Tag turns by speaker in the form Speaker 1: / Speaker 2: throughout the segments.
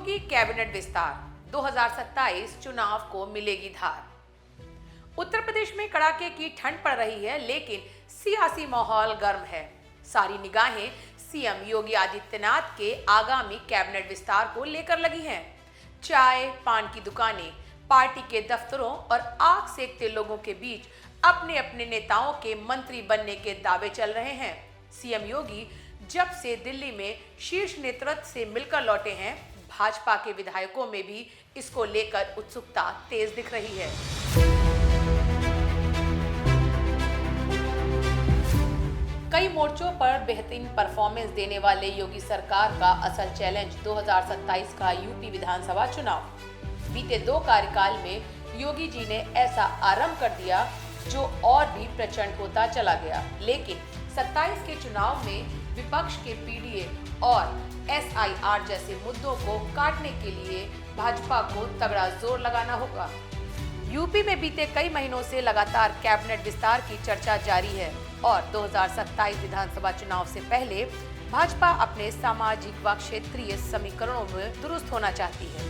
Speaker 1: योगी cabinet विस्तार 2027 चुनाव को मिलेगी धार। उत्तर प्रदेश में कड़ाके की ठंड पड़ रही है, लेकिन सियासी माहौल गर्म है। सारी निगाहें सीएम योगी आदित्यनाथ के आगामी कैबिनेट विस्तार को लेकर लगी हैं। चाय, पान की दुकानें, पार्टी के दफ्तरों और आग सेकते लोगों के बीच अपने अपने नेताओं के मंत्री बनने के दावे चल रहे हैं। सीएम योगी जब से दिल्ली में शीर्ष नेतृत्व से मिलकर लौटे हैं, भाजपा के विधायकों में भी इसको लेकर उत्सुकता तेज दिख रही है। कई मोर्चों पर बेहतरीन परफॉर्मेंस देने वाले योगी सरकार का असल चैलेंज 2027 का यूपी विधानसभा चुनाव। बीते 2 कार्यकाल में योगी जी ने ऐसा आरंभ कर दिया जो और भी प्रचंड होता चला गया, लेकिन 27 के चुनाव में विपक्ष के पीडीए और एसआईआर जैसे मुद्दों को काटने के लिए भाजपा को तगड़ा जोर लगाना होगा। यूपी में बीते कई महीनों से लगातार कैबिनेट विस्तार की चर्चा जारी है और 2027 विधानसभा चुनाव से पहले भाजपा अपने सामाजिक व क्षेत्रीय समीकरणों में दुरुस्त होना चाहती है।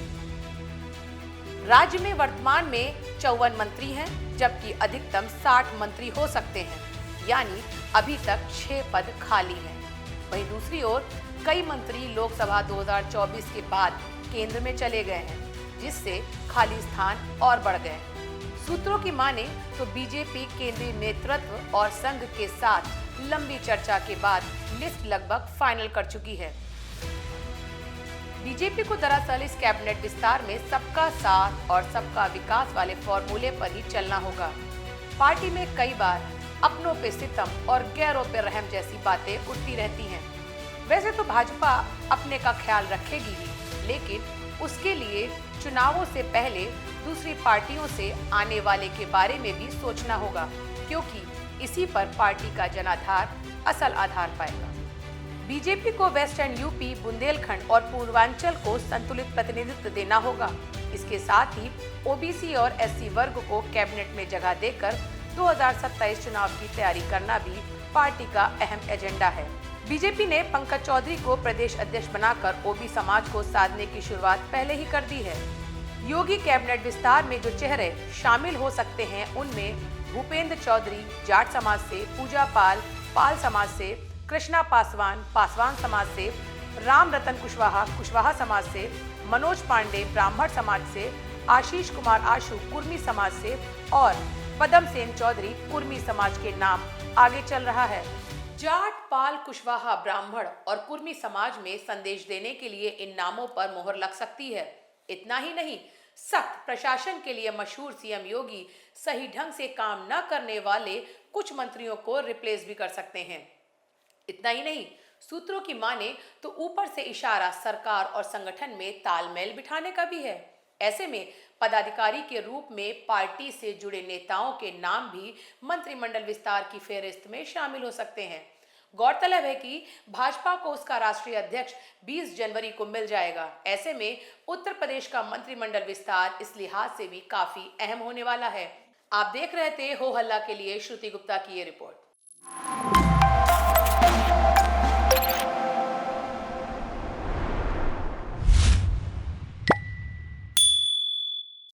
Speaker 1: राज्य में वर्तमान में 54 मंत्री हैं, जबकि अधिकतम 60 मंत्री हो सकते हैं, यानी अभी तक 6 पद खाली हैं। वहीं दूसरी ओर कई मंत्री लोकसभा 2024 के बाद केंद्र में चले गए हैं, जिससे खाली स्थान और बढ़ गए। सूत्रों की माने तो बीजेपी केंद्रीय नेतृत्व और संघ के साथ लंबी चर्चा के बाद लिस्ट लगभग फाइनल कर चुकी है। बीजेपी को दरअसल इस कैबिनेट विस्तार में सबका साथ और सबका विकास वाले फॉर्मूले पर ही चलना होगा। पार्टी में कई बार अपनों पे सितम और गैरों पे रहम जैसी बातें उठती रहती हैं। वैसे तो भाजपा अपने का ख्याल रखेगी ही, लेकिन उसके लिए चुनावों से पहले दूसरी पार्टियों से आने वाले के बारे में भी सोचना होगा, क्योंकि इसी पर पार्टी का जनाधार असल आधार पाएगा। बीजेपी को वेस्टर्न यूपी, बुंदेलखंड और पूर्वांचल को संतुलित प्रतिनिधित्व देना होगा। इसके साथ ही ओबीसी और एससी वर्ग को कैबिनेट में जगह देकर 2027 चुनाव की तैयारी करना भी पार्टी का अहम एजेंडा है। बीजेपी ने पंकज चौधरी को प्रदेश अध्यक्ष बनाकर ओबी समाज को साधने की शुरुआत पहले ही कर दी है। योगी कैबिनेट विस्तार में जो चेहरे शामिल हो सकते हैं, उनमें भूपेंद्र चौधरी जाट समाज से, पूजा पाल पाल समाज से, कृष्णा पासवान पासवान समाज से, राम रतन कुशवाहा समाज से, मनोज पांडे ब्राह्मण समाज से, आशीष कुमार आशु कुर्मी समाज से और पदम सेन चौधरी कुर्मी समाज के नाम आगे चल रहा है। जाट, पाल, कुशवाहा, ब्राह्मण और कुर्मी समाज में संदेश देने के लिए इन नामों पर मोहर लग सकती है। इतना ही नहीं, सख्त प्रशासन के लिए मशहूर सीएम योगी सही ढंग से काम न करने वाले कुछ मंत्रियों को रिप्लेस भी कर सकते हैं। इतना ही नहीं, सूत्रों की माने तो ऊपर से इशारा सरकार और संगठन में तालमेल बिठाने का भी है। ऐसे में पदाधिकारी के रूप में पार्टी से जुड़े नेताओं के नाम भी मंत्रिमंडल विस्तार की फेहरिस्त में शामिल हो सकते हैं। गौरतलब है कि भाजपा को उसका राष्ट्रीय अध्यक्ष 20 जनवरी को मिल जाएगा। ऐसे में उत्तर प्रदेश का मंत्रिमंडल विस्तार इस लिहाज से भी काफी अहम होने वाला है। आप देख रहे थे हो हल्ला के लिए श्रुति गुप्ता की ये रिपोर्ट।